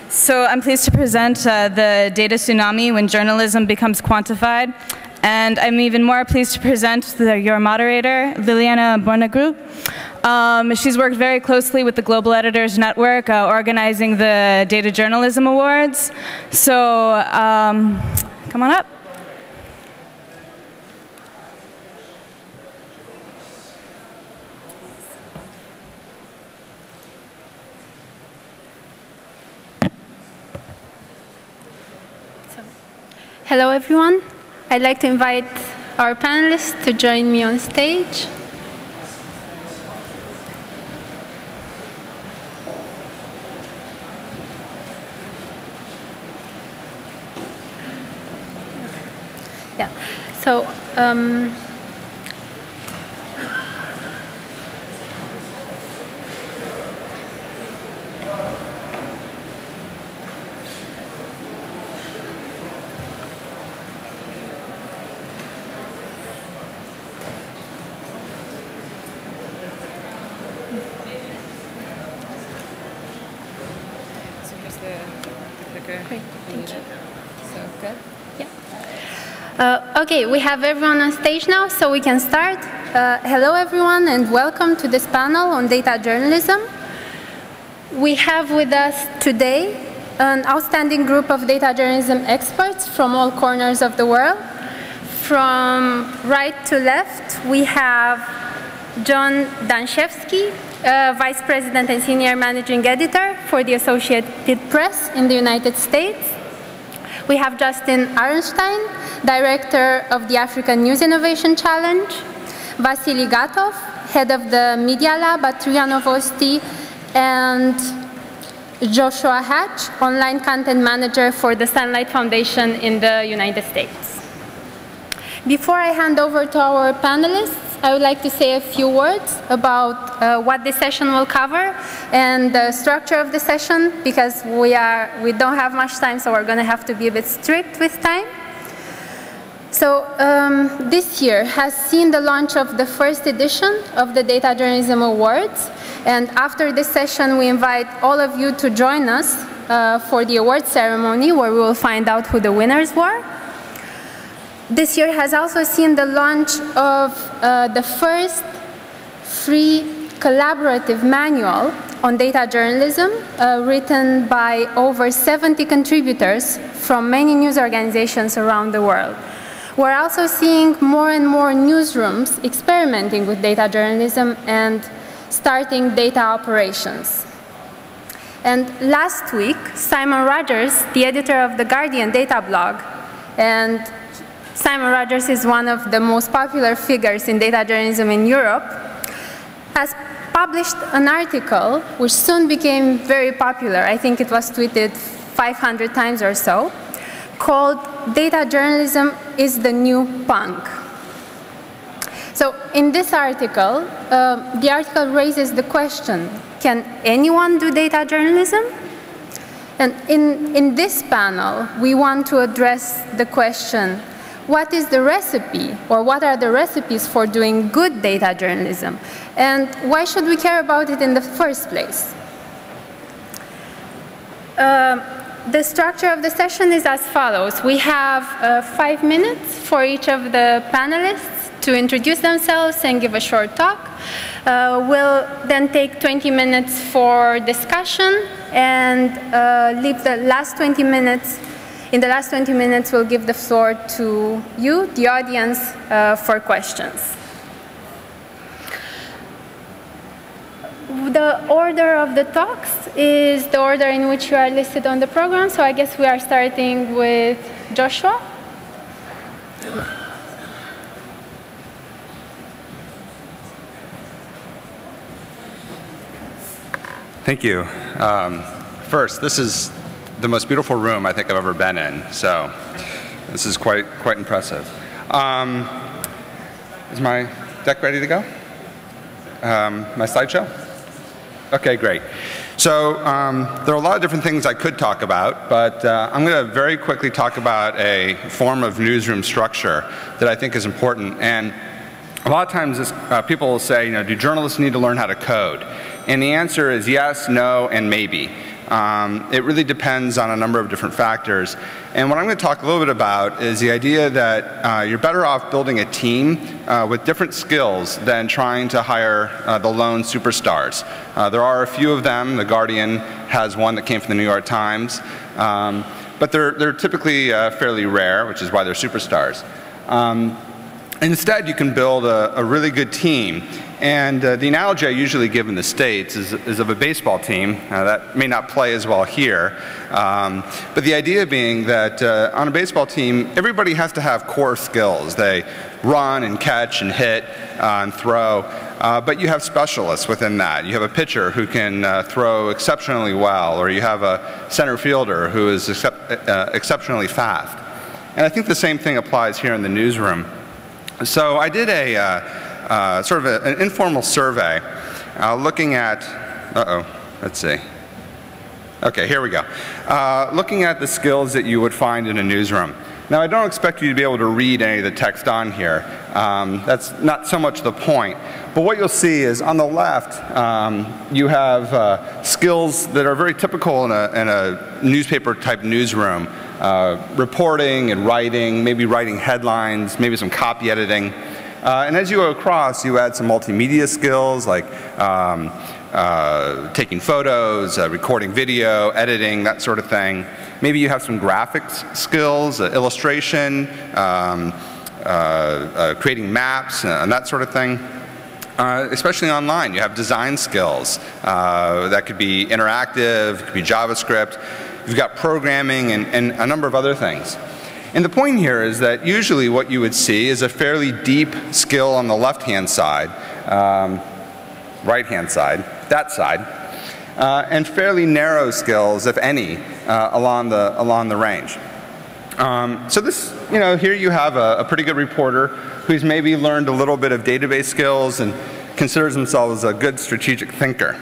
So I'm pleased to present the Data Tsunami, When Journalism Becomes Quantified. And I'm even more pleased to present your moderator, Liliana Bounegru. She's worked very closely with the Global Editors Network, organizing the Data Journalism Awards. So come on up. Hello, everyone. I'd like to invite our panelists to join me on stage. Yeah. So. Great, thank you. So good? Yeah. Okay, we have everyone on stage now, so we can start. Hello, everyone, and welcome to this panel on data journalism. We have with us today an outstanding group of data journalism experts from all corners of the world. From right to left, we have John Daniszewski, Vice President and Senior Managing Editor for the Associated Press in the United States. We have Justin Arenstein, Director of the African News Innovation Challenge. Vasily Gatov, Head of the MediaLab at Novosti, and Joshua Hatch, Online Content Manager for the Sunlight Foundation in the United States. Before I hand over to our panelists, I would like to say a few words about what this session will cover and the structure of the session, because we don't have much time, so we're going to have to be a bit strict with time. So this year has seen the launch of the first edition of the Data Journalism Awards, and after this session we invite all of you to join us for the award ceremony, where we will find out who the winners were. This year has also seen the launch of the first free collaborative manual on data journalism, written by over 70 contributors from many news organizations around the world. We're also seeing more and more newsrooms experimenting with data journalism and starting data operations. And last week, Simon Rogers, the editor of the Guardian data blog, and Simon Rogers is one of the most popular figures in data journalism in Europe, has published an article which soon became very popular. I think it was tweeted 500 times or so, called "Data Journalism is the New Punk." So in this article, the article raises the question, can anyone do data journalism? And in this panel, we want to address the question, what is the recipe, or what are the recipes for doing good data journalism? And why should we care about it in the first place? The structure of the session is as follows. We have 5 minutes for each of the panelists to introduce themselves and give a short talk. We'll then take 20 minutes for discussion and leave the last 20 minutes. In the last 20 minutes, we'll give the floor to you, the audience, for questions. The order of the talks is the order in which you are listed on the program, so I guess we are starting with Joshua. Thank you. First, this is the most beautiful room I think I've ever been in, so this is quite impressive. Is my deck ready to go? My slideshow? Okay, great. So there are a lot of different things I could talk about, but I'm going to very quickly talk about a form of newsroom structure that I think is important. And a lot of times people will say, do journalists need to learn how to code? And the answer is yes, no, and maybe. It really depends on a number of different factors. And what I'm going to talk a little bit about is the idea that you're better off building a team with different skills than trying to hire the lone superstars. There are a few of them. The Guardian has one that came from the New York Times. But they're typically fairly rare, which is why they're superstars. Instead, you can build a really good team. And the analogy I usually give in the States is of a baseball team. That may not play as well here. But the idea being that on a baseball team, everybody has to have core skills. They run and catch and hit and throw. But you have specialists within that. You have a pitcher who can throw exceptionally well, or you have a center fielder who is exceptionally fast. And I think the same thing applies here in the newsroom. So I did a sort of an informal survey looking at, let's see. Okay, here we go. Looking at the skills that you would find in a newsroom. Now, I don't expect you to be able to read any of the text on here. That's not so much the point. But what you'll see is on the left, you have skills that are very typical in a newspaper-type newsroom. Reporting and writing, maybe writing headlines, maybe some copy editing. And as you go across, you add some multimedia skills like taking photos, recording video, editing, that sort of thing. Maybe you have some graphics skills, illustration, creating maps, and that sort of thing. Especially online, you have design skills. That could be interactive, could be JavaScript. You've got programming and a number of other things. And the point here is that usually what you would see is a fairly deep skill on the left-hand side, right-hand side, that side, and fairly narrow skills, if any, along the range. So this, here you have a pretty good reporter who's maybe learned a little bit of database skills and considers himself as a good strategic thinker.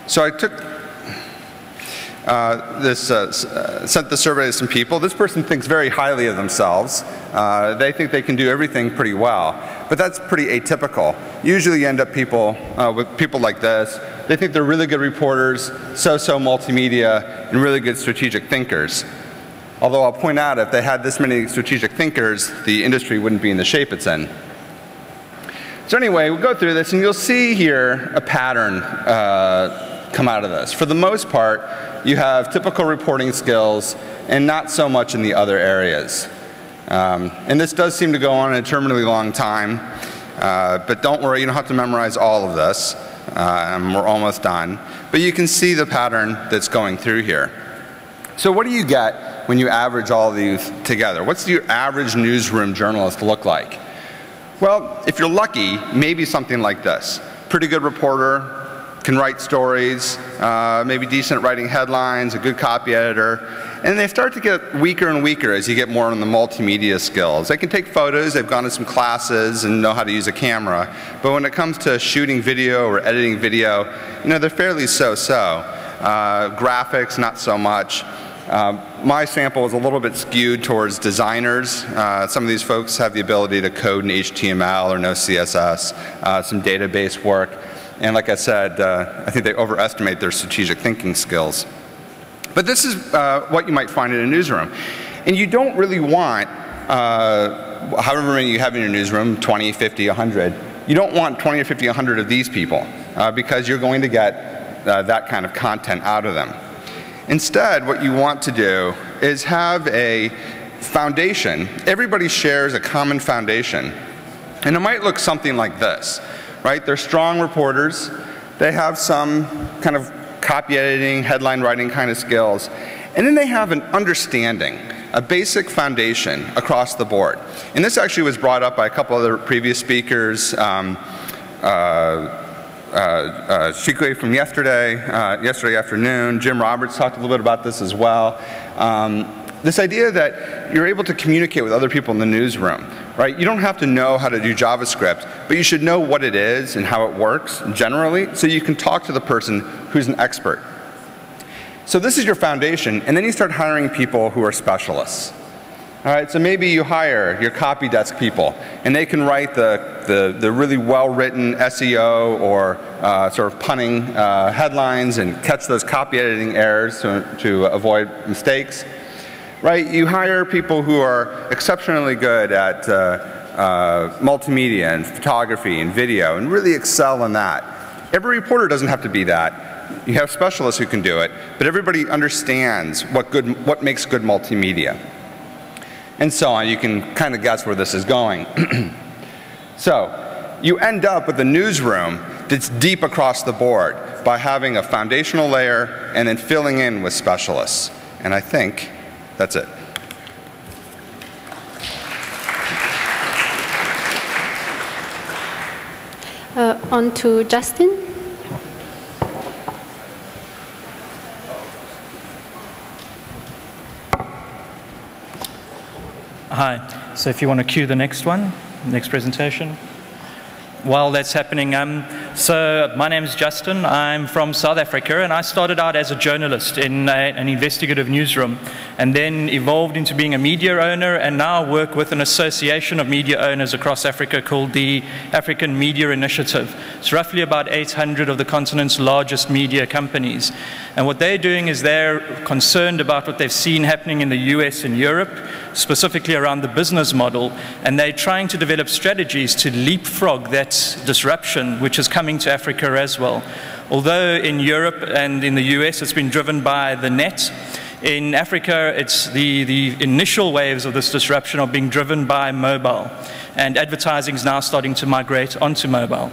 So I took sent the survey to some people. This person thinks very highly of themselves. They think they can do everything pretty well, but that's pretty atypical. Usually you end up with people like this. They think they're really good reporters, so-so multimedia, and really good strategic thinkers. Although I'll point out, if they had this many strategic thinkers, the industry wouldn't be in the shape it's in. So anyway, we'll go through this, and you'll see here a pattern come out of this. For the most part, you have typical reporting skills and not so much in the other areas. And this does seem to go on an eternally long time, but don't worry, you don't have to memorize all of this. We're almost done. But you can see the pattern that's going through here. So what do you get when you average all of these together? What's your average newsroom journalist look like? Well, if you're lucky, maybe something like this. Pretty good reporter, can write stories, maybe decent writing headlines, a good copy editor. And they start to get weaker and weaker as you get more on the multimedia skills. They can take photos, they've gone to some classes and know how to use a camera. But when it comes to shooting video or editing video, they're fairly so-so. Graphics, not so much. My sample was a little bit skewed towards designers. Some of these folks have the ability to code in HTML or no CSS, some database work. And like I said, I think they overestimate their strategic thinking skills. But this is what you might find in a newsroom. And you don't really want, however many you have in your newsroom, 20, 50, 100, you don't want 20 or 50, 100 of these people because you're going to get that kind of content out of them. Instead, what you want to do is have a foundation. Everybody shares a common foundation. And it might look something like this. Right? They're strong reporters. They have some kind of copy editing, headline writing kind of skills. And then they have an understanding, a basic foundation across the board. And this actually was brought up by a couple other previous speakers. Shikwe from yesterday afternoon. Jim Roberts talked a little bit about this as well. This idea that you're able to communicate with other people in the newsroom, right? You don't have to know how to do JavaScript, but you should know what it is and how it works generally, so you can talk to the person who's an expert. So this is your foundation, and then you start hiring people who are specialists. All right, so maybe you hire your copy desk people, and they can write the really well-written SEO or sort of punning headlines and catch those copy editing errors to avoid mistakes. Right, you hire people who are exceptionally good at multimedia and photography and video and really excel in that. Every reporter doesn't have to be that. You have specialists who can do it, but everybody understands what makes good multimedia. And so on. You can kind of guess where this is going. So you end up with a newsroom that's deep across the board by having a foundational layer and then filling in with specialists. And I think that's it. On to Justin. Hi. So if you want to cue the next one, next presentation. While that's happening, so my name is Justin. I'm from South Africa, and I started out as a journalist in an investigative newsroom, and then evolved into being a media owner, and now work with an association of media owners across Africa called the African Media Initiative. It's roughly about 800 of the continent's largest media companies. And what they're doing is they're concerned about what they've seen happening in the US and Europe, specifically around the business model, and they're trying to develop strategies to leapfrog that disruption which is coming to Africa as well. Although in Europe and in the US it's been driven by the net, in Africa it's the initial waves of this disruption are being driven by mobile, and advertising is now starting to migrate onto mobile.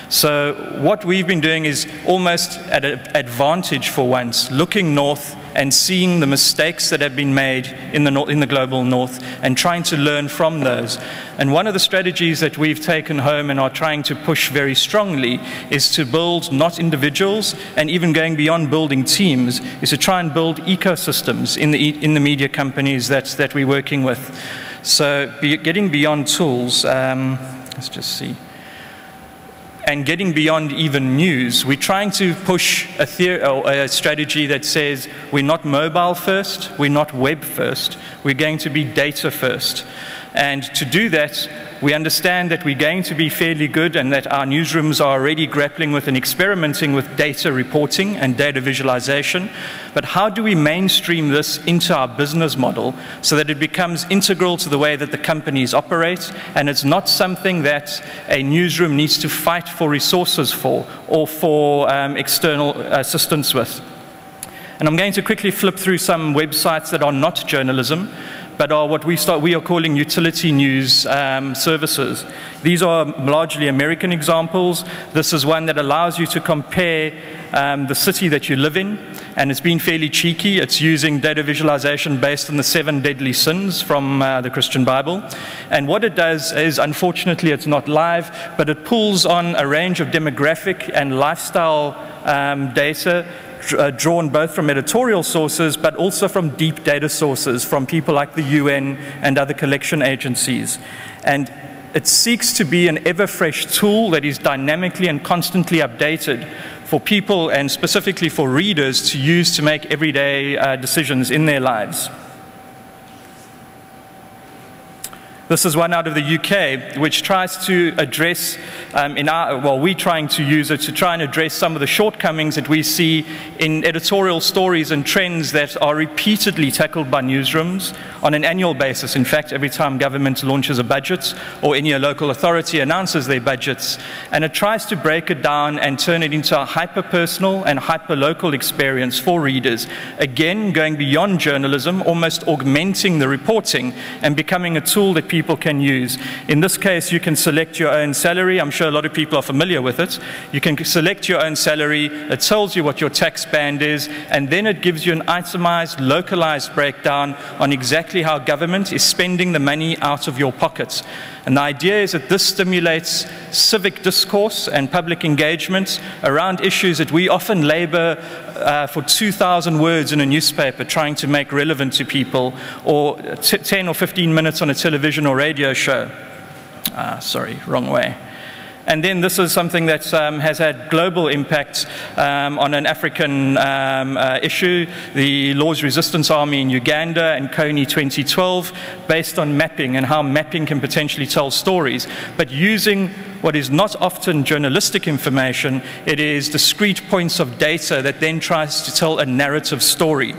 So what we've been doing is almost at an advantage for once, looking north and seeing the mistakes that have been made in the global north and trying to learn from those. And one of the strategies that we've taken home and are trying to push very strongly is to build not individuals, and even going beyond building teams, is to try and build ecosystems in the media companies that we're working with. So getting beyond tools, let's just see. And getting beyond even news, we're trying to push a strategy that says we're not mobile first, we're not web first, we're going to be data first. And to do that, we understand that we're going to be fairly good and that our newsrooms are already grappling with and experimenting with data reporting and data visualization. But how do we mainstream this into our business model so that it becomes integral to the way that the companies operate, and it's not something that a newsroom needs to fight for resources for or for external assistance with? And I'm going to quickly flip through some websites that are not journalism, but are what we are calling utility news services. These are largely American examples. This is one that allows you to compare the city that you live in, and it's been fairly cheeky. It's using data visualization based on the 7 deadly sins from the Christian Bible. And what it does is, unfortunately, it's not live, but it pulls on a range of demographic and lifestyle data drawn both from editorial sources, but also from deep data sources, from people like the UN and other collection agencies. And it seeks to be an ever-fresh tool that is dynamically and constantly updated for people, and specifically for readers, to use to make everyday decisions in their lives. This is one out of the UK, which tries to address, we're trying to use it to try and address some of the shortcomings that we see in editorial stories and trends that are repeatedly tackled by newsrooms on an annual basis. In fact, every time government launches a budget or any local authority announces their budgets, and it tries to break it down and turn it into a hyper-personal and hyper-local experience for readers. Again, going beyond journalism, almost augmenting the reporting and becoming a tool that people can use. In this case, you can select your own salary. I'm sure a lot of people are familiar with it. You can select your own salary. It tells you what your tax band is, and then it gives you an itemized, localized breakdown on exactly how government is spending the money out of your pockets. And the idea is that this stimulates civic discourse and public engagement around issues that we often labor for 2,000 words in a newspaper trying to make relevant to people, or 10 or 15 minutes on a television or radio show. Sorry, wrong way. And then this is something that has had global impact on an African issue, the Lord's Resistance Army in Uganda and Kony 2012, based on mapping and how mapping can potentially tell stories. But using what is not often journalistic information, it is discrete points of data that then tries to tell a narrative story.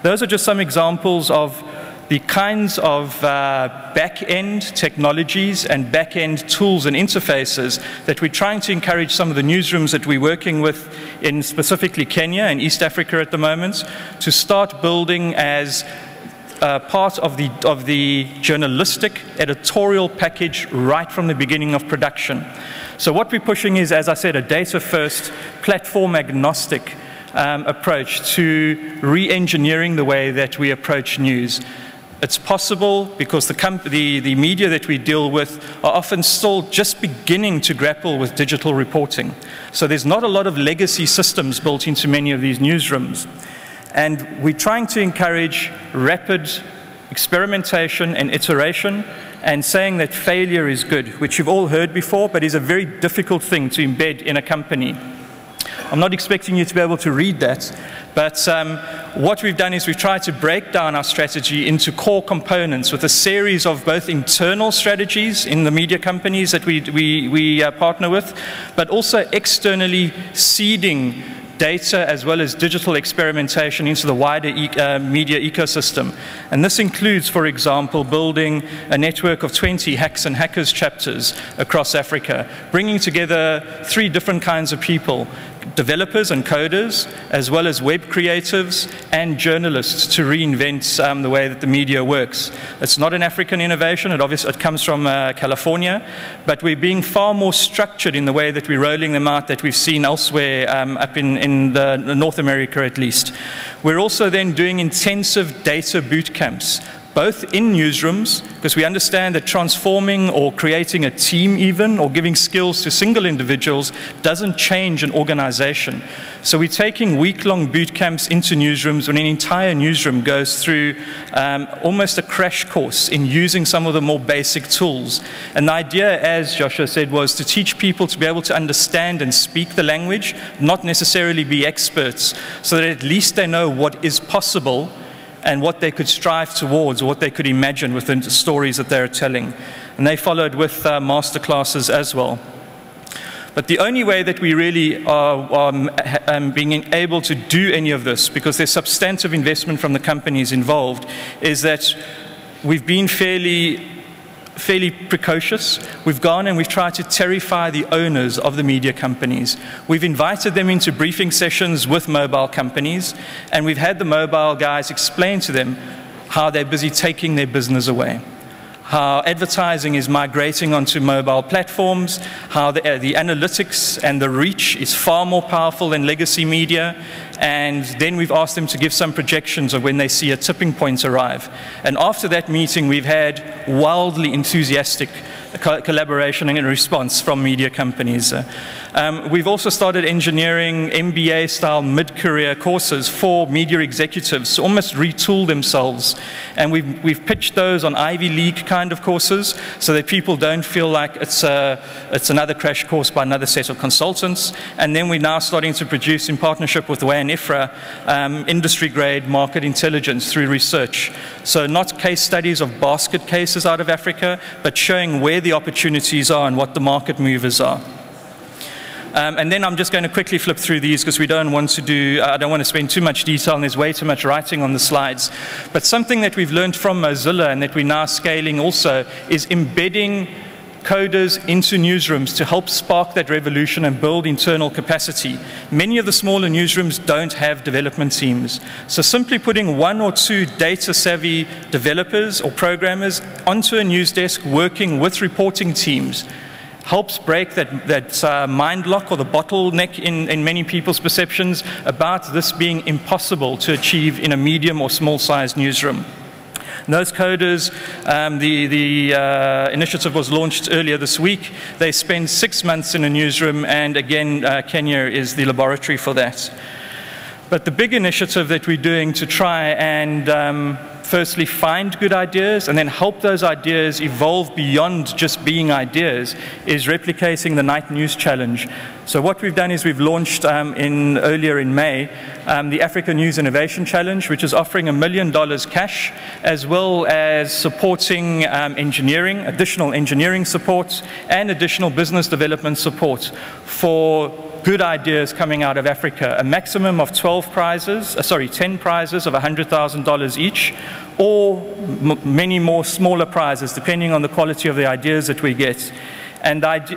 Those are just some examples of the kinds of back-end technologies and back-end tools and interfaces that we're trying to encourage some of the newsrooms that we're working with in specifically Kenya and East Africa at the moment to start building as part of the journalistic editorial package right from the beginning of production. So what we're pushing is, as I said, a data-first, platform-agnostic approach to re-engineering the way that we approach news. It's possible because the media that we deal with are often still just beginning to grapple with digital reporting. So there's not a lot of legacy systems built into many of these newsrooms. And we're trying to encourage rapid experimentation and iteration and saying that failure is good, which you've all heard before, but is a very difficult thing to embed in a company. I'm not expecting you to be able to read that, but what we've done is we've tried to break down our strategy into core components with a series of both internal strategies in the media companies that we partner with, but also externally seeding data as well as digital experimentation into the wider media ecosystem. And this includes, for example, building a network of 20 hacks and hackers chapters across Africa, bringing together 3 different kinds of people: developers and coders, as well as web creatives and journalists, to reinvent the way that the media works. It's not an African innovation. It comes from California, but we're being far more structured in the way that we're rolling them out that we've seen elsewhere up in North America at least. We're also then doing intensive data boot camps, both in newsrooms, because we understand that transforming or creating a team even, or giving skills to single individuals, doesn't change an organization. So we're taking week-long boot camps into newsrooms when an entire newsroom goes through almost a crash course in using some of the more basic tools. And the idea, as Joshua said, was to teach people to be able to understand and speak the language, not necessarily be experts, so that at least they know what is possible and what they could strive towards, or what they could imagine within the stories that they're telling. And they followed with master classes as well. But the only way that we really are being able to do any of this, because there's substantive investment from the companies involved, is that we've been fairly precocious. We've gone and we've tried to terrify the owners of the media companies. We've invited them into briefing sessions with mobile companies, and we've had the mobile guys explain to them how they're busy taking their business away, how advertising is migrating onto mobile platforms, how the analytics and the reach is far more powerful than legacy media. And then we've asked them to give some projections of when they see a tipping point arrive. And after that meeting, we've had wildly enthusiastic collaboration and response from media companies. We've also started engineering MBA-style mid-career courses for media executives to almost retool themselves. And we've pitched those on Ivy League kind of courses so that people don't feel like it's another crash course by another set of consultants. And then we're now starting to produce, in partnership with WAN IFRA, industry-grade market intelligence through research. So not case studies of basket cases out of Africa, but showing where the opportunities are and what the market movers are. And then I'm just going to quickly flip through these because we don't want to do, I don't want to spend too much detail and there's way too much writing on the slides. But something that we've learned from Mozilla and that we're now scaling also is embedding coders into newsrooms to help spark that revolution and build internal capacity. Many of the smaller newsrooms don't have development teams. So simply putting 1 or 2 data-savvy developers or programmers onto a news desk working with reporting teams helps break that mind lock or the bottleneck in many people's perceptions about this being impossible to achieve in a medium or small-sized newsroom. And those coders, the initiative was launched earlier this week. They spend 6 months in a newsroom, and again, Kenya is the laboratory for that. But the big initiative that we're doing to try and firstly find good ideas and then help those ideas evolve beyond just being ideas is replicating the Night News Challenge. So what we've done is we've launched earlier in May the Africa News Innovation Challenge, which is offering $1 million cash, as well as supporting engineering, additional engineering support, and additional business development support for good ideas coming out of Africa. A maximum of 10 prizes of $100,000 each, or many more smaller prizes, depending on the quality of the ideas that we get. And that's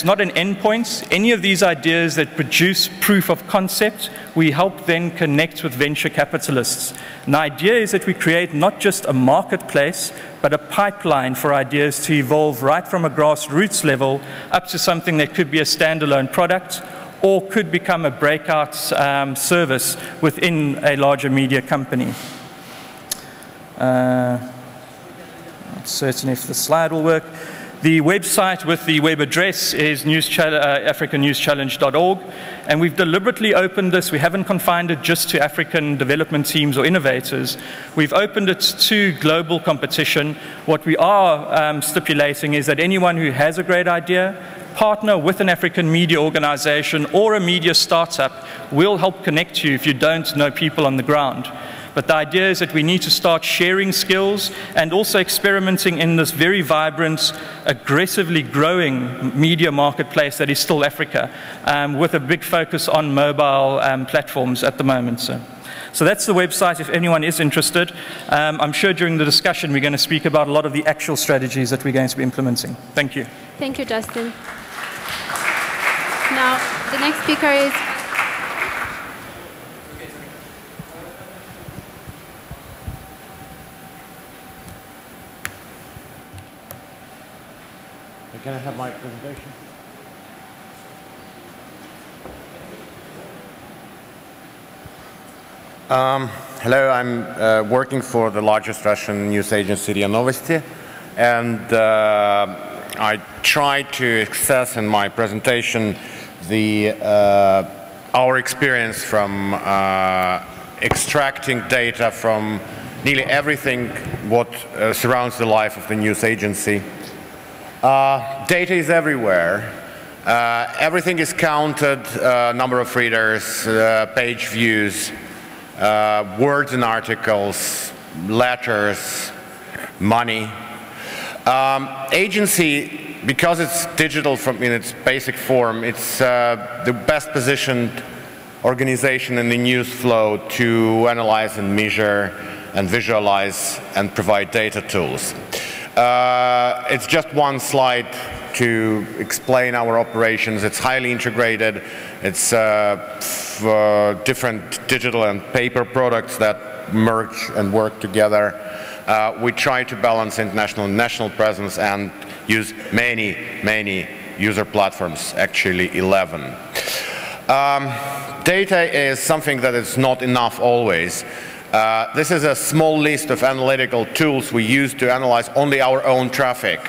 not an endpoint. Any of these ideas that produce proof of concept, we help then connect with venture capitalists. And the idea is that we create not just a marketplace, but a pipeline for ideas to evolve right from a grassroots level up to something that could be a standalone product or could become a breakout service within a larger media company. Certainly if the slide will work. The website with the web address is africanewschallenge.org, and we've deliberately opened this. We haven't confined it just to African development teams or innovators. We've opened it to global competition. What we are stipulating is that anyone who has a great idea, partner with an African media organization or a media startup, will help connect you if you don't know people on the ground. But the idea is that we need to start sharing skills and also experimenting in this very vibrant, aggressively growing media marketplace that is still Africa, with a big focus on mobile platforms at the moment. So that's the website if anyone is interested. I'm sure during the discussion we're going to speak about a lot of the actual strategies that we're going to be implementing. Thank you. Thank you, Justin. Now, the next speaker is... Can I have my presentation? Hello, I'm working for the largest Russian news agency, Novosti, and I try to access in my presentation our experience from extracting data from nearly everything what surrounds the life of the news agency. Data is everywhere. Everything is counted, number of readers, page views, words in articles, letters, money. Agency, because it's digital in its basic form, it's the best positioned organization in the news flow to analyze and measure and visualize and provide data tools. It's just one slide to explain our operations. It's highly integrated. It's different digital and paper products that merge and work together. We try to balance international and national presence and use many user platforms, actually 11. Data is something that is not enough always. This is a small list of analytical tools we use to analyze only our own traffic.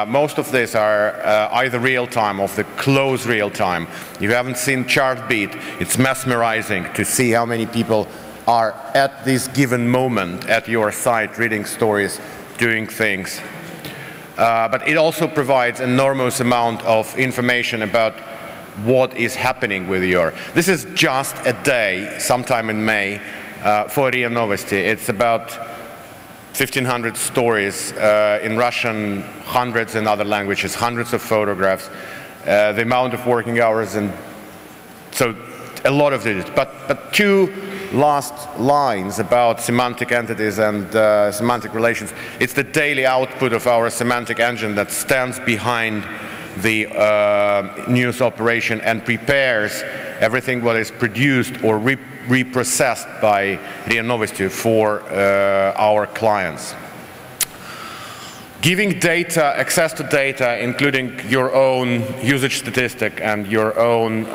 Most of these are either real-time or the close real-time. You haven't seen Chartbeat. It's mesmerizing to see how many people are at this given moment at your site reading stories, doing things. But it also provides enormous amount of information about what is happening with your... This is just a day, sometime in May, for RIA Novosti. It's about 1,500 stories in Russian, hundreds in other languages, hundreds of photographs, the amount of working hours, and so a lot of it. But two last lines about semantic entities and semantic relations. It's the daily output of our semantic engine that stands behind the news operation and prepares everything what is produced or reprocessed by RIA Novosti for our clients. Giving data, access to data, including your own usage statistic and your own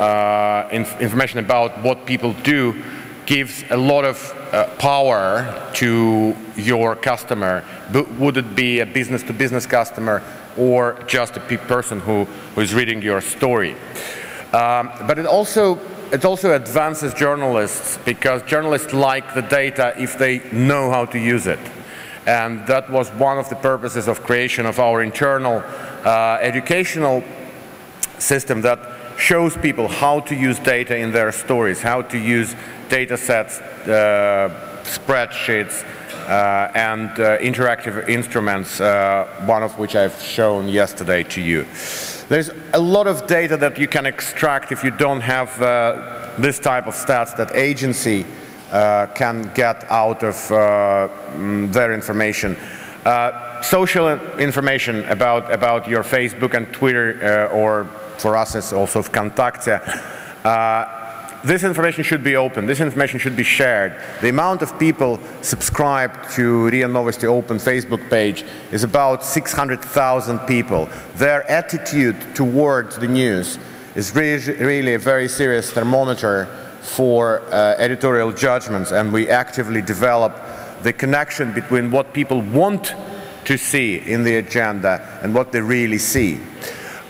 information about what people do, gives a lot of power to your customer. Would it be a business-to-business customer or just a person who is reading your story? But it also advances journalists, because journalists like the data if they know how to use it. And that was one of the purposes of creation of our internal educational system that shows people how to use data in their stories, how to use data sets, spreadsheets, and interactive instruments, one of which I've shown yesterday to you. There's a lot of data that you can extract if you don't have this type of stats that agency can get out of their information. Social information about your Facebook and Twitter, or for us it's also Vkontakte. This information should be open, this information should be shared. The amount of people subscribed to RIA Novosti open Facebook page is about 600,000 people. Their attitude towards the news is really a very serious thermometer for editorial judgments, and we actively develop the connection between what people want to see in the agenda and what they really see.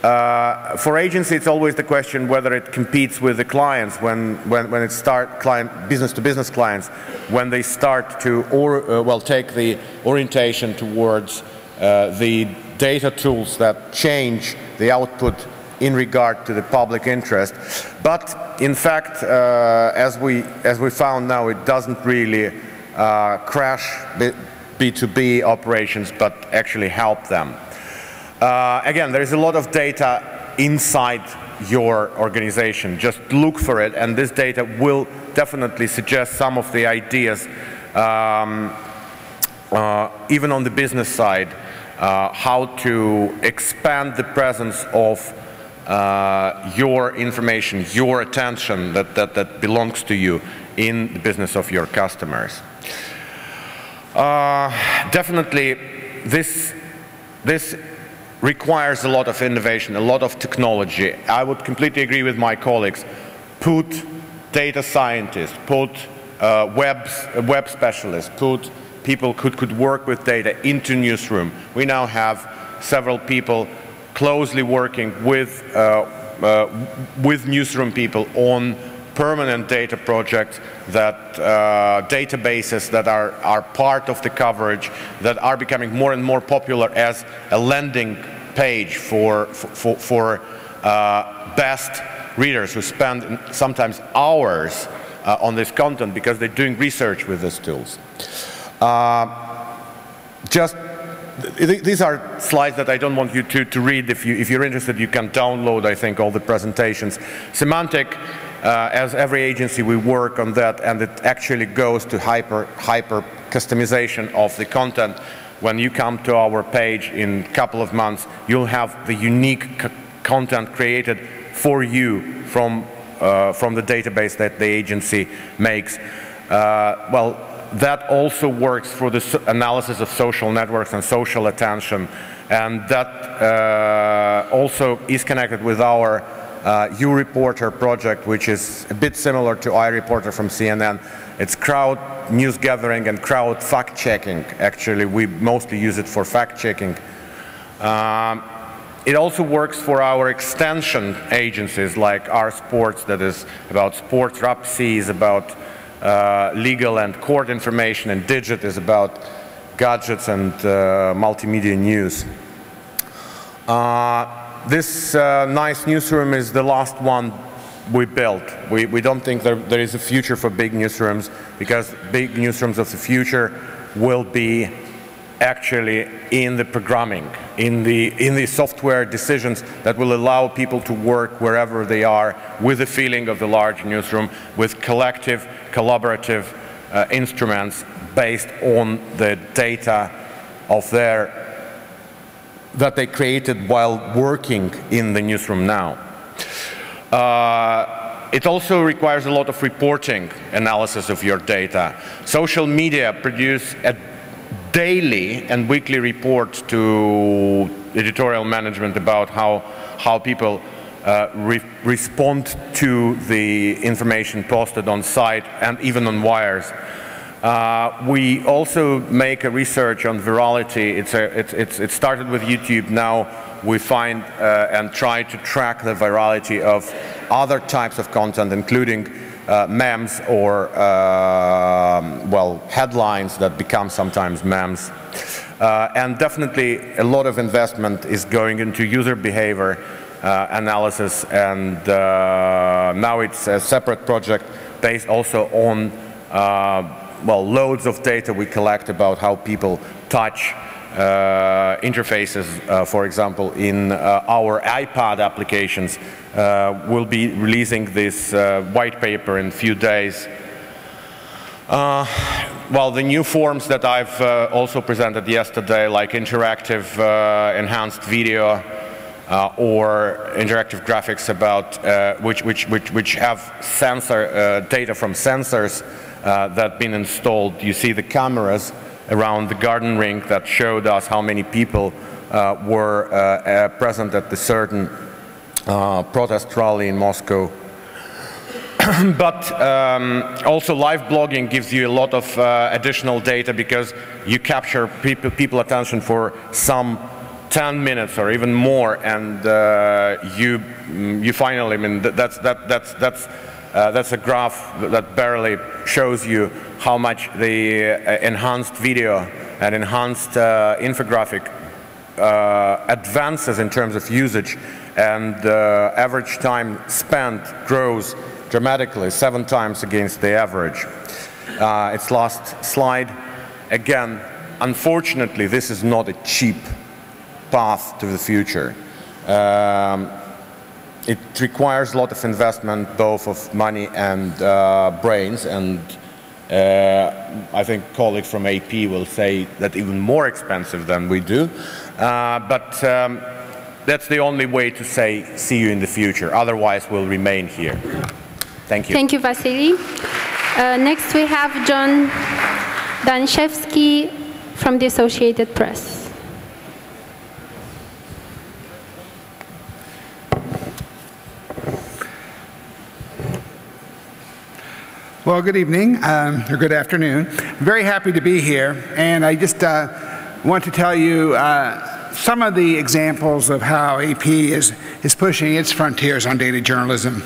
For agency, it's always the question whether it competes with the clients when it starts business-to-business clients, when they start to take the orientation towards the data tools that change the output in regard to the public interest. But in fact, as we found now, it doesn't really crash B2B operations, but actually help them. Again, there is a lot of data inside your organization. Just look for it, and this data will definitely suggest some of the ideas, even on the business side, how to expand the presence of your information, your attention that belongs to you in the business of your customers. Definitely, this requires a lot of innovation, a lot of technology. I would completely agree with my colleagues. Put data scientists, put web specialists, put people who could work with data into newsroom. We now have several people closely working with newsroom people on permanent data projects, that databases that are part of the coverage, that are becoming more and more popular as a landing page for best readers who spend sometimes hours on this content because they're doing research with these tools. These are slides that I don't want you to read. If you're interested, you can download, I think, all the presentations. Semantic, as every agency, we work on that, and it actually goes to hyper customization of the content. When you come to our page in a couple of months, you'll have the unique content created for you from the database that the agency makes. Well, that also works for the analysis of social networks and social attention, and that also is connected with our U-Reporter project, which is a bit similar to iReporter from CNN. It's crowd news gathering and crowd fact-checking. Actually, we mostly use it for fact-checking. It also works for our extension agencies like R Sports, that is about sports, RAPC is about legal and court information, and Digit is about gadgets and multimedia news. This nice newsroom is the last one we built. We don't think there is a future for big newsrooms, because big newsrooms of the future will be actually in the programming, in the software decisions that will allow people to work wherever they are with the feeling of the large newsroom, with collective, collaborative instruments based on the data of that they created while working in the newsroom now. It also requires a lot of reporting, analysis of your data. Social media produce a daily and weekly reports to editorial management about how people respond to the information posted on site and even on wires. We also make a research on virality. It started with YouTube. Now we find and try to track the virality of other types of content, including memes or, well, headlines that become sometimes memes. And definitely a lot of investment is going into user behavior analysis, and now it's a separate project based also on well, loads of data we collect about how people touch interfaces, for example, in our iPad applications. We'll be releasing this white paper in a few days. Well, the new forms that I've also presented yesterday, like interactive enhanced video or interactive graphics about which have sensor data from sensors that have been installed. You see the cameras around the garden ring that showed us how many people were present at the certain protest rally in Moscow. But also live blogging gives you a lot of additional data, because you capture people attention for some 10 minutes or even more, and you finally, I mean, that's a graph that barely shows you how much the enhanced video and enhanced infographic advances in terms of usage, and average time spent grows dramatically, 7 times against the average. It's last slide. Again, unfortunately, this is not a cheap path to the future. It requires a lot of investment, both of money and brains, and I think colleagues from AP will say that even more expensive than we do. But that's the only way to say see you in the future. Otherwise, we'll remain here. Thank you. Thank you, Vasily. Next, we have John Daniszewski from the Associated Press. Well, good evening, or good afternoon. I'm very happy to be here, and I just want to tell you some of the examples of how AP is pushing its frontiers on data journalism.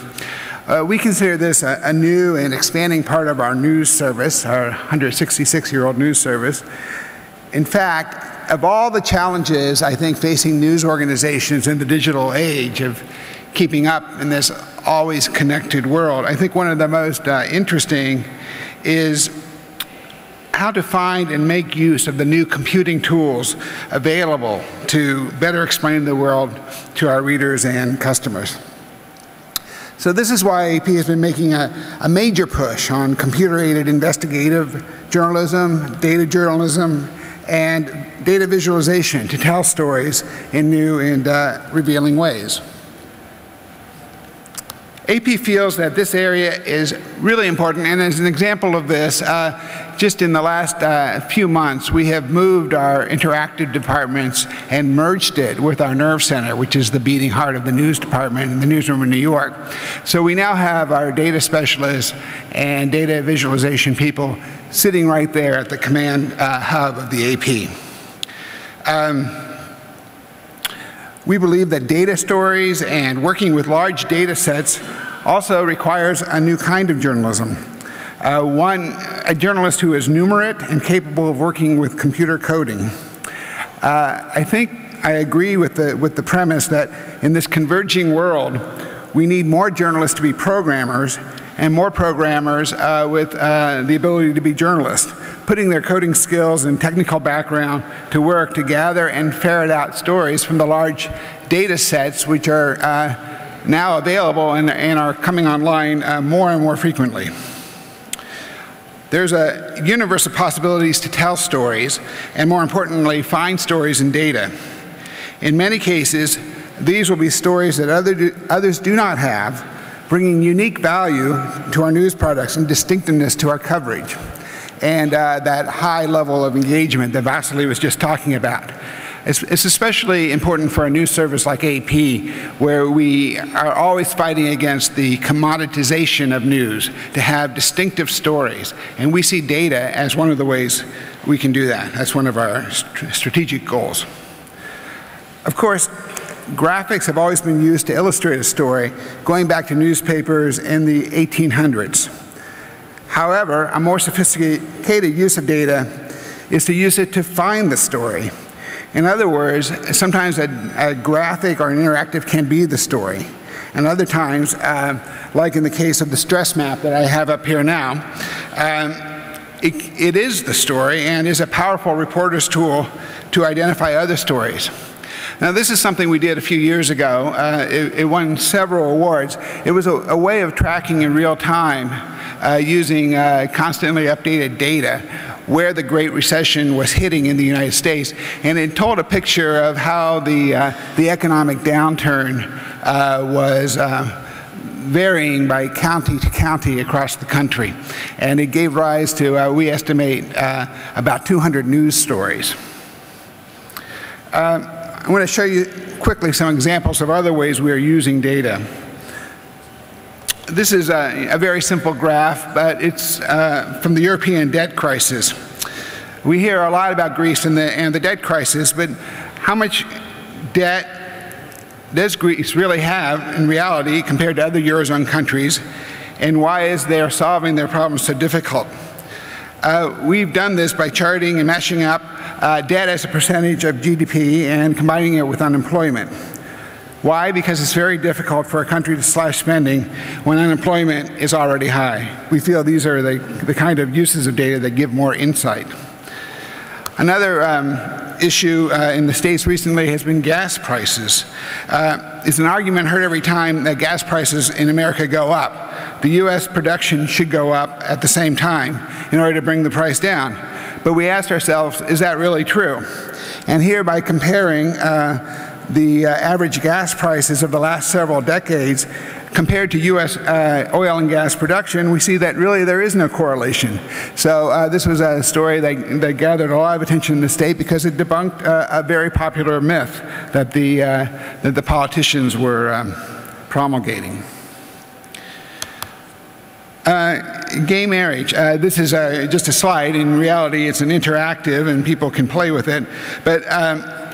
We consider this a new and expanding part of our news service, our 166-year-old news service. In fact, of all the challenges, I think, facing news organizations in the digital age of keeping up in this always connected world, I think one of the most interesting is how to find and make use of the new computing tools available to better explain the world to our readers and customers. So this is why AP has been making a major push on computer-aided investigative journalism, data journalism, and data visualization to tell stories in new and revealing ways. AP feels that this area is really important, and as an example of this, just in the last few months, we have moved our interactive departments and merged it with our Nerve Center, which is the beating heart of the news department in the newsroom in New York. So we now have our data specialists and data visualization people sitting right there at the command hub of the AP. We believe that data stories and working with large data sets also requires a new kind of journalism. A journalist who is numerate and capable of working with computer coding. I think I agree with the premise that in this converging world, we need more journalists to be programmers and more programmers with the ability to be journalists, putting their coding skills and technical background to work to gather and ferret out stories from the large data sets which are now available and are coming online more and more frequently. There's a universe of possibilities to tell stories, and more importantly, find stories in data. In many cases, these will be stories that others do not have, bringing unique value to our news products and distinctiveness to our coverage, and that high level of engagement that Vasily was just talking about. It's especially important for a news service like AP, where we are always fighting against the commoditization of news, to have distinctive stories. And we see data as one of the ways we can do that. That's one of our strategic goals. Of course, graphics have always been used to illustrate a story, going back to newspapers in the 1800s. However, a more sophisticated use of data is to use it to find the story. In other words, sometimes a graphic or an interactive can be the story. And other times, like in the case of the stress map that I have up here now, it is the story and is a powerful reporter's tool to identify other stories. Now, this is something we did a few years ago. It won several awards. It was a way of tracking in real time using constantly updated data where the Great Recession was hitting in the United States. And it told a picture of how the economic downturn was varying by county to county across the country. And it gave rise to, we estimate, about 200 news stories. I want to show you quickly some examples of other ways we are using data. This is a very simple graph, but it's from the European debt crisis. We hear a lot about Greece and the debt crisis, but how much debt does Greece really have in reality compared to other Eurozone countries, and why is they solving their problems so difficult? We've done this by charting and matching up debt as a percentage of GDP and combining it with unemployment. Why? Because it's very difficult for a country to slash spending when unemployment is already high. We feel these are the kind of uses of data that give more insight. Another issue in the States recently has been gas prices. It's an argument heard every time that gas prices in America go up. The US production should go up at the same time in order to bring the price down. But we asked ourselves, is that really true? And here, by comparing the average gas prices of the last several decades compared to US oil and gas production, we see that really there is no correlation. So this was a story that gathered a lot of attention in the state because it debunked a very popular myth that the politicians were promulgating. Gay marriage. This is just a slide. In reality, it's an interactive and people can play with it. But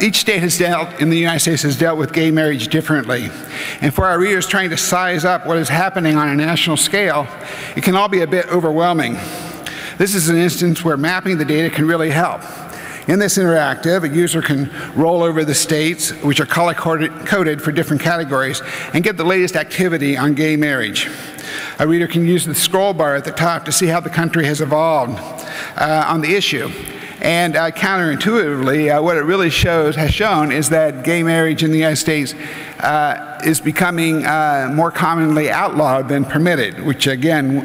each state in the United States has dealt with gay marriage differently. And for our readers trying to size up what is happening on a national scale, it can all be a bit overwhelming. This is an instance where mapping the data can really help. In this interactive, a user can roll over the states, which are color-coded for different categories, and get the latest activity on gay marriage. A reader can use the scroll bar at the top to see how the country has evolved on the issue. And counterintuitively, what it really has shown is that gay marriage in the United States is becoming more commonly outlawed than permitted, which again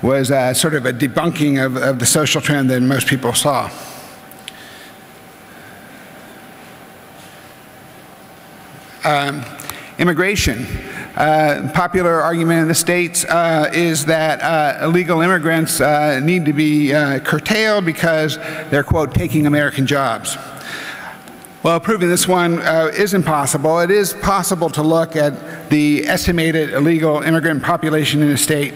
was sort of a debunking of the social trend that most people saw. Immigration. Popular argument in the States is that illegal immigrants need to be curtailed because they're, quote, taking American jobs. Well, proving this one isn't possible. It is possible to look at the estimated illegal immigrant population in a state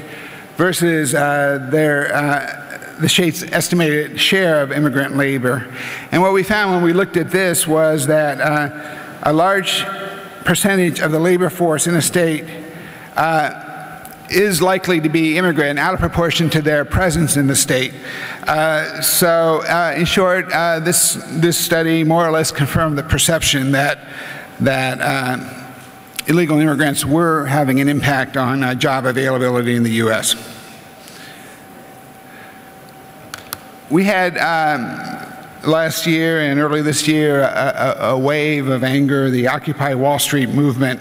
versus the state's estimated share of immigrant labor. And what we found when we looked at this was that a large percentage of the labor force in a state is likely to be immigrant out of proportion to their presence in the state. In short, this study more or less confirmed the perception that illegal immigrants were having an impact on job availability in the US. We had last year and early this year a wave of anger, the Occupy Wall Street movement.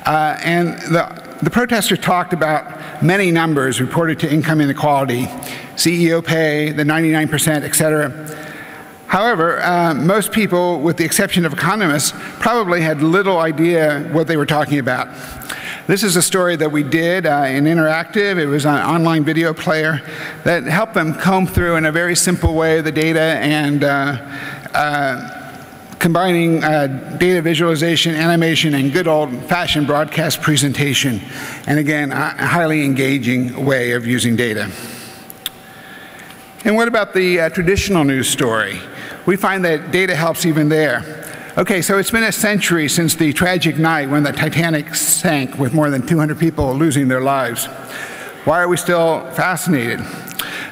And the protesters talked about many numbers reported to income inequality, CEO pay, the 99%, et cetera. However, most people, with the exception of economists, probably had little idea what they were talking about. This is a story that we did in Interactive. It was an online video player that helped them comb through in a very simple way the data and combining data visualization, animation, and good old-fashioned broadcast presentation. And again, a highly engaging way of using data. And what about the traditional news story? We find that data helps even there. Okay, so it's been a century since the tragic night when the Titanic sank with more than 200 people losing their lives. Why are we still fascinated?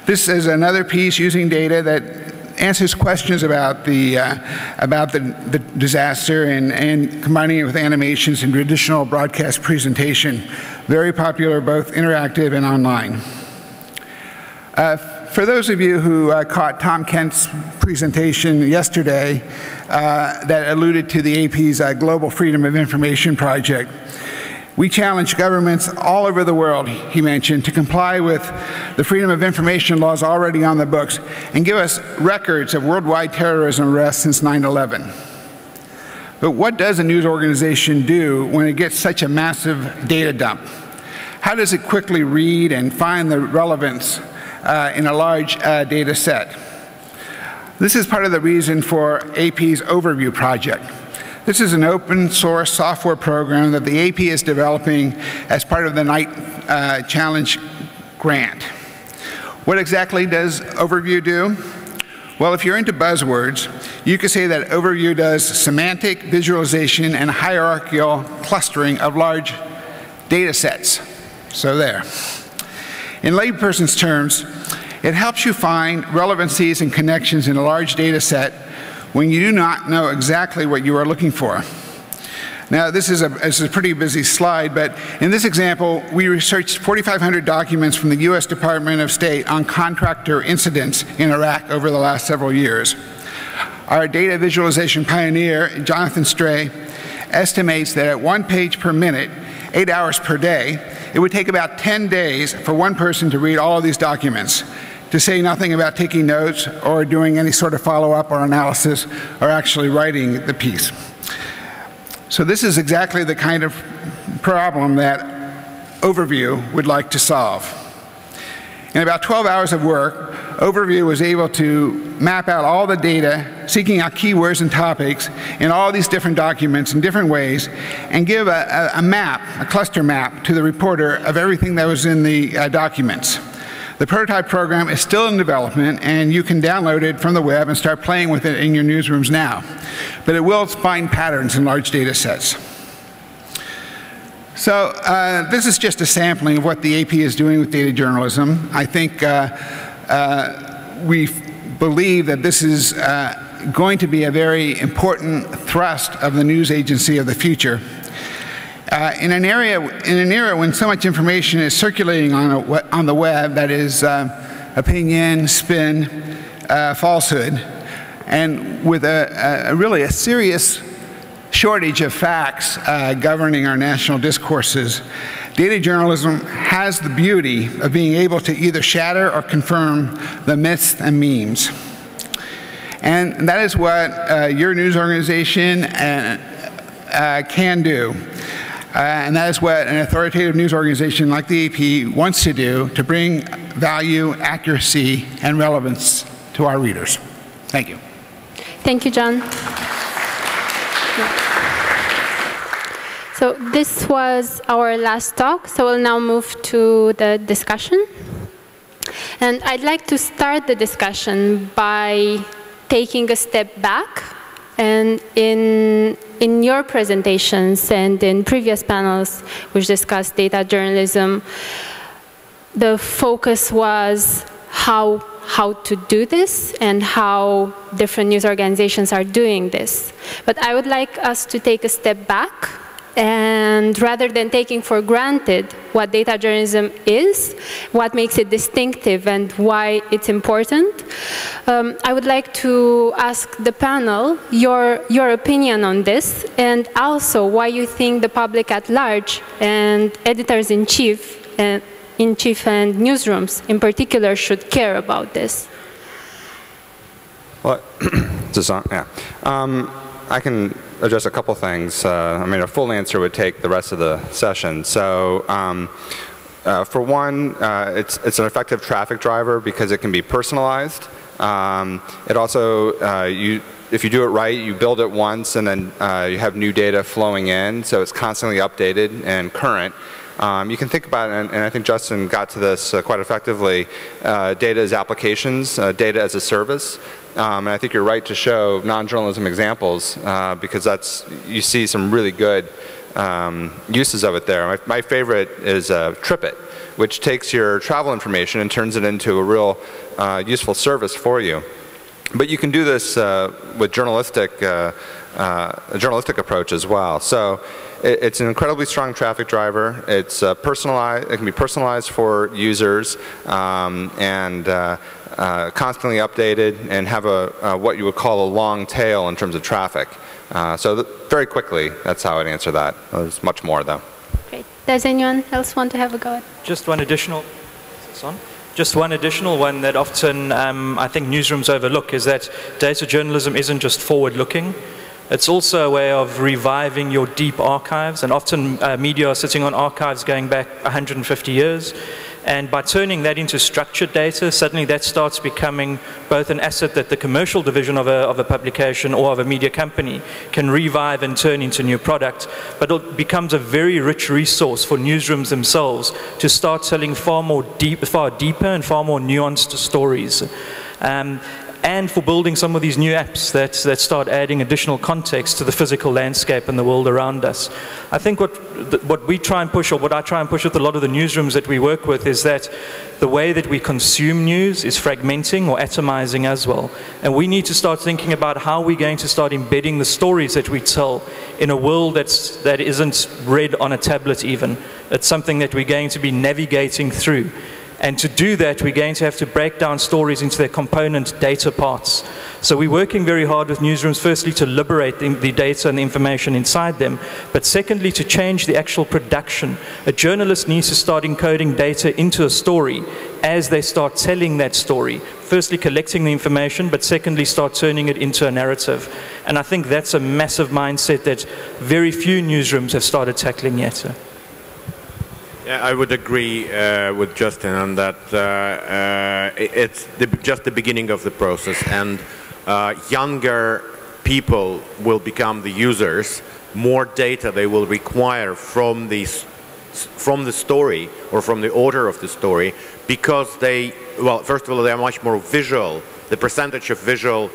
This is another piece using data that answers questions about the disaster and combining it with animations and traditional broadcast presentation. Very popular, both interactive and online. For those of you who caught Tom Kent's presentation yesterday that alluded to the AP's Global Freedom of Information Project, we challenge governments all over the world, he mentioned, to comply with the freedom of information laws already on the books and give us records of worldwide terrorism arrests since 9/11. But what does a news organization do when it gets such a massive data dump? How does it quickly read and find the relevance in a large data set? This is part of the reason for AP's Overview project. This is an open source software program that the AP is developing as part of the Knight Challenge grant. What exactly does Overview do? Well, if you're into buzzwords, you could say that Overview does semantic visualization and hierarchical clustering of large data sets. So there. In layperson's terms, it helps you find relevancies and connections in a large data set when you do not know exactly what you are looking for. Now, this is a pretty busy slide, but in this example, we researched 4,500 documents from the US Department of State on contractor incidents in Iraq over the last several years. Our data visualization pioneer, Jonathan Stray, estimates that at 1 page per minute, 8 hours per day, it would take about 10 days for one person to read all of these documents, to say nothing about taking notes or doing any sort of follow-up or analysis or actually writing the piece. So this is exactly the kind of problem that Overview would like to solve. In about 12 hours of work, Overview was able to map out all the data, seeking out keywords and topics in all these different documents in different ways, and give a map, a cluster map, to the reporter of everything that was in the documents. The prototype program is still in development, and you can download it from the web and start playing with it in your newsrooms now. But it will find patterns in large data sets. So this is just a sampling of what the AP is doing with data journalism. I think we believe that this is going to be a very important thrust of the news agency of the future. In an era when so much information is circulating on the web, that is opinion, spin, falsehood, and with really a serious shortage of facts governing our national discourses, data journalism has the beauty of being able to either shatter or confirm the myths and memes. And that is what your news organization can do. And that is what an authoritative news organization like the AP wants to do to bring value, accuracy, and relevance to our readers. Thank you. Thank you, John. So this was our last talk, so we'll now move to the discussion. And I'd like to start the discussion by taking a step back. And in your presentations and in previous panels which discussed data journalism, the focus was how to do this and how different news organizations are doing this. But I would like us to take a step back, and rather than taking for granted what data journalism is, what makes it distinctive and why it's important, I would like to ask the panel your opinion on this, and also why you think the public at large and editors-in-chief and newsrooms in particular should care about this. Well, yeah. I can address a couple things. I mean, a full answer would take the rest of the session. So, for one, it's an effective traffic driver because it can be personalized. It also, if you do it right, you build it once and then you have new data flowing in, so it's constantly updated and current. You can think about it, and I think Justin got to this quite effectively, data as applications, data as a service. And I think you're right to show non-journalism examples because you see some really good uses of it there. My favorite is TripIt, which takes your travel information and turns it into a real useful service for you. But you can do this with a journalistic approach as well. So it's an incredibly strong traffic driver. It's personalized. It can be personalized for users and constantly updated, and have what you would call a long tail in terms of traffic. So very quickly, that's how I'd answer that. There's much more, though. Great. Does anyone else want to have a go at? Just one additional. Is this on? Just one additional one that often I think newsrooms overlook is that data journalism isn't just forward-looking. It's also a way of reviving your deep archives, and often media are sitting on archives going back 150 years. And by turning that into structured data, suddenly that starts becoming both an asset that the commercial division of a publication or of a media company can revive and turn into new product, but it becomes a very rich resource for newsrooms themselves to start telling far deeper and far more nuanced stories. And for building some of these new apps that start adding additional context to the physical landscape and the world around us. I think what we try and push, or what I try and push with a lot of the newsrooms that we work with, is that the way that we consume news is fragmenting or atomizing as well. And we need to start thinking about how we're going to start embedding the stories that we tell in a world that isn't read on a tablet even. It's something that we're going to be navigating through. And to do that, we're going to have to break down stories into their component data parts. So we're working very hard with newsrooms, firstly, to liberate the data and the information inside them, but secondly, to change the actual production. A journalist needs to start encoding data into a story as they start telling that story. Firstly, collecting the information, but secondly, start turning it into a narrative. And I think that's a massive mindset that very few newsrooms have started tackling yet. Yeah, I would agree with Justin on that. It's just the beginning of the process, and younger people will become the users. More data they will require from the story or from the author of the story, because well, first of all, they are much more visual. The percentage of visual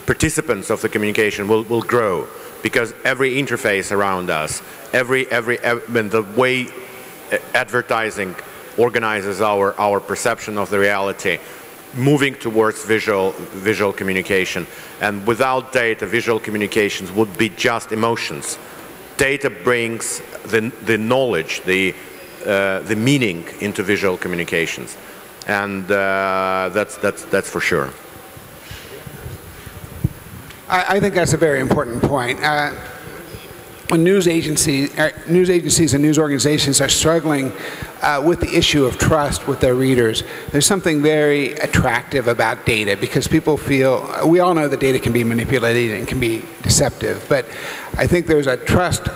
participants of the communication will grow, because every interface around us, the way advertising organizes our perception of the reality, moving towards visual communication. And without data, visual communications would be just emotions. Data brings the knowledge, the meaning into visual communications, and that's for sure. I think that's a very important point. When news agencies and news organizations are struggling with the issue of trust with their readers, there's something very attractive about data, because people feel, we all know that data can be manipulated and can be deceptive, but I think there's a trust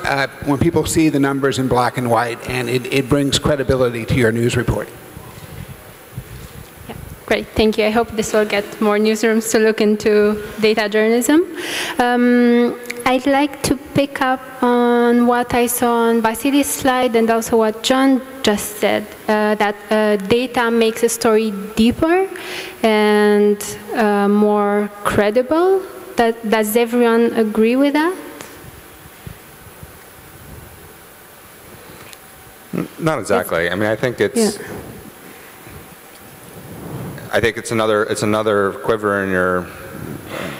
when people see the numbers in black and white, and it brings credibility to your news report. Great, thank you. I hope this will get more newsrooms to look into data journalism. I'd like to pick up on what I saw on Vasily's slide, and also what John just said, that data makes a story deeper and more credible. Does everyone agree with that? Not exactly. I mean, I think it's... Yeah. I think it's another quiver in your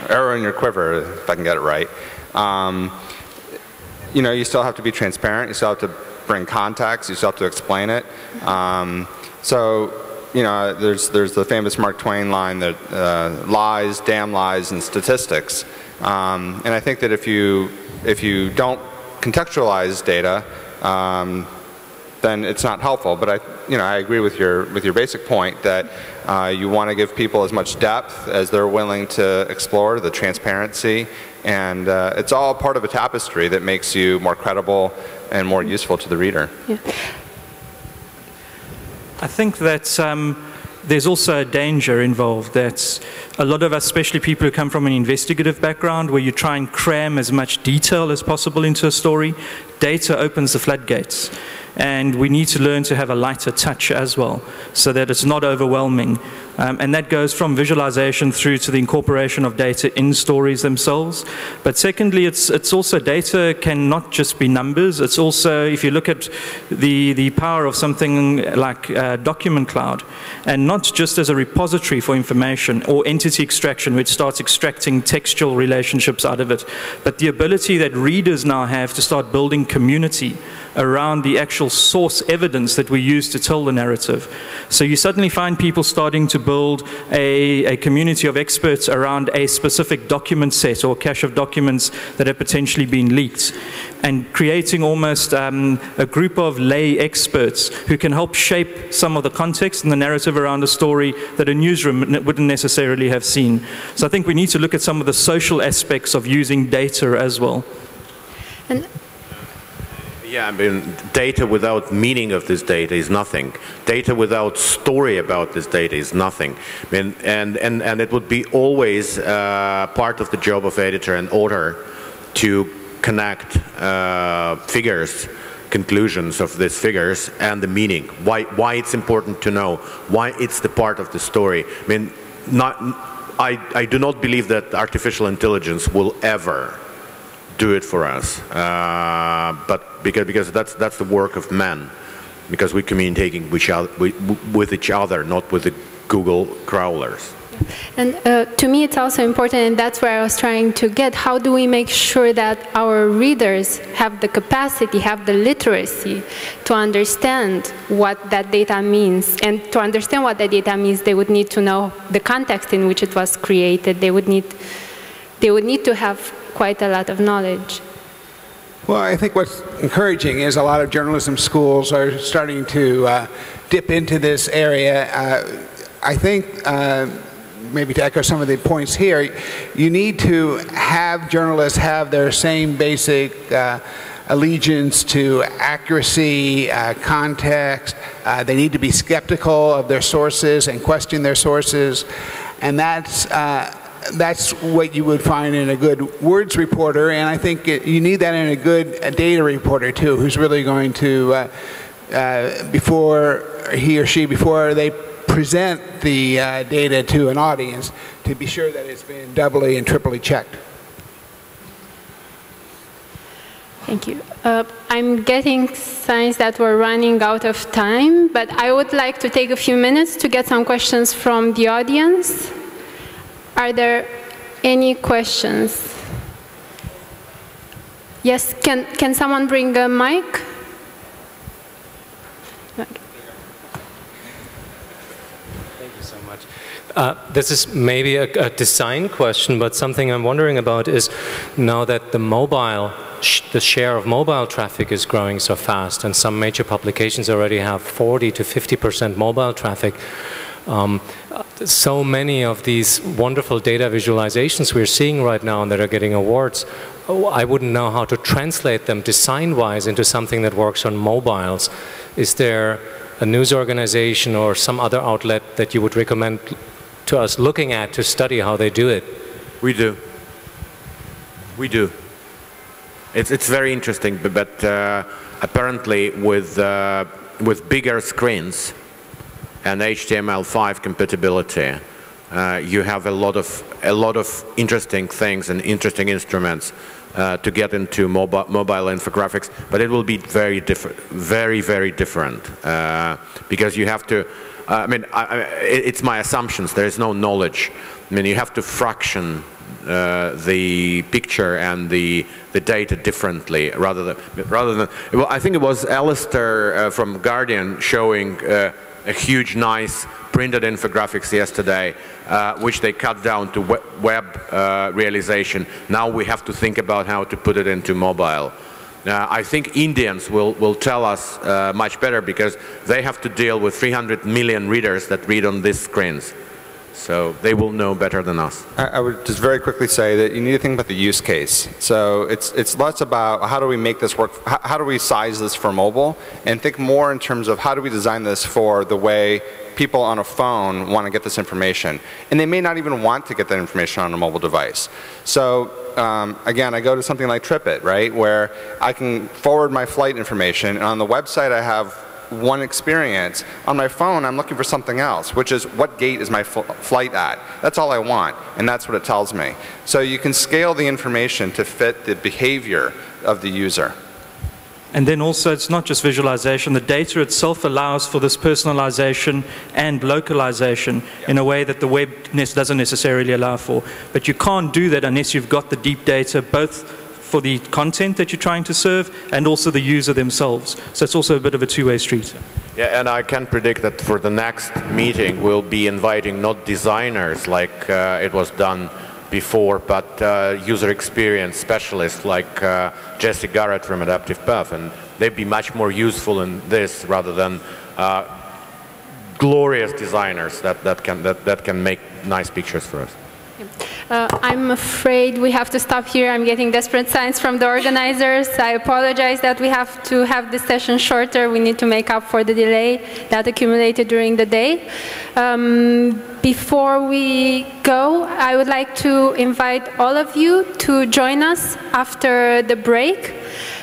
arrow in your quiver, if I can get it right. You know, you still have to be transparent. You still have to bring context. You still have to explain it. So, you know, there's the famous Mark Twain line that lies, damn lies, and statistics. And I think that if you don't contextualize data, then it's not helpful. But I agree with your basic point that you want to give people as much depth as they're willing to explore, the transparency, and it's all part of a tapestry that makes you more credible and more useful to the reader. Yeah. I think that there's also a danger involved that a lot of us, especially people who come from an investigative background, where you try and cram as much detail as possible into a story, data opens the floodgates. And we need to learn to have a lighter touch as well, so that it's not overwhelming. And that goes from visualization through to the incorporation of data in stories themselves. But secondly, it's also data can not just be numbers. It's also, if you look at the power of something like Document Cloud, and not just as a repository for information or entity extraction, which starts extracting textual relationships out of it, but the ability that readers now have to start building community around the actual source evidence that we use to tell the narrative. So you suddenly find people starting to build a community of experts around a specific document set or cache of documents that have potentially been leaked, and creating almost a group of lay experts who can help shape some of the context and the narrative around a story that a newsroom wouldn't necessarily have seen. So I think we need to look at some of the social aspects of using data as well. And yeah, I mean, data without meaning of this data is nothing. Data without story about this data is nothing. I mean, and it would be always part of the job of editor and author to connect figures, conclusions of these figures, and the meaning. Why it's important to know. Why it's the part of the story. I mean, I do not believe that artificial intelligence will ever do it for us, but because that's the work of man, because we're communicating with each other, not with the Google crawlers. And to me it's also important, and that's where I was trying to get, how do we make sure that our readers have the capacity, have the literacy to understand what that data means, and to understand what that data means they would need to know the context in which it was created. They would need to have quite a lot of knowledge. Well, I think what's encouraging is a lot of journalism schools are starting to dip into this area. I think, maybe to echo some of the points here, you need to have journalists have their same basic allegiance to accuracy, context. They need to be skeptical of their sources and question their sources, and that's what you would find in a good words reporter, and I think you need that in a good data reporter too, who's really going to, before they present the data to an audience, to be sure that it's been doubly and triply checked. Thank you. I'm getting signs that we're running out of time, but I would like to take a few minutes to get some questions from the audience. Are there any questions? Yes, can someone bring a mic? Thank you so much. This is maybe a design question, but something I'm wondering about is, now that the share of mobile traffic is growing so fast, and some major publications already have 40 to 50% mobile traffic, so many of these wonderful data visualizations we're seeing right now and that are getting awards, I wouldn't know how to translate them design-wise into something that works on mobiles. Is there a news organization or some other outlet that you would recommend to us looking at to study how they do it? We do. We do. It's very interesting, but apparently with bigger screens and HTML5 compatibility, you have a lot of interesting things and interesting instruments to get into mobile infographics, but it will be very different, very different, because you have to. I mean, it's my assumptions. There is no knowledge. I mean, you have to fraction the picture and the data differently, rather than. Well, I think it was Alistair from Guardian showing a huge, nice printed infographics yesterday, which they cut down to web realization. Now we have to think about how to put it into mobile. I think Indians will tell us much better, because they have to deal with 300 million readers that read on these screens. So they will know better than us. I would just very quickly say that you need to think about the use case. So it's less about how do we make this work, how do we size this for mobile, and think more in terms of how do we design this for the way people on a phone want to get this information. And they may not even want to get that information on a mobile device. So again, I go to something like TripIt, right, where I can forward my flight information, and on the website I have one experience. On my phone, I'm looking for something else, which is what gate is my flight at. That's all I want, and that's what it tells me. So you can scale the information to fit the behavior of the user. And then also, it's not just visualization. The data itself allows for this personalization and localization in a way that the web doesn't necessarily allow for. But you can't do that unless you've got the deep data, both for the content that you're trying to serve and also the user themselves. So it's also a bit of a two-way street. Yeah, and I can predict that for the next meeting we'll be inviting not designers like it was done before, but user experience specialists like Jesse Garrett from Adaptive Path, and they'd be much more useful in this rather than glorious designers that can make nice pictures for us. I'm afraid we have to stop here. I'm getting desperate signs from the organizers. I apologize that we have to have this session shorter. We need to make up for the delay that accumulated during the day. Before we go, I would like to invite all of you to join us after the break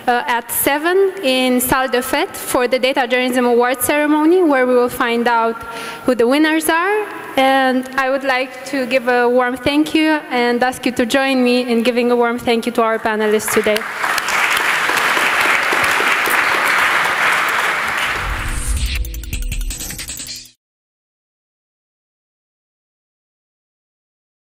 at 7 in Salle de Fête for the Data Journalism Awards ceremony, where we will find out who the winners are. And I would like to give a warm thank you and ask you to join me in giving a warm thank you to our panelists today.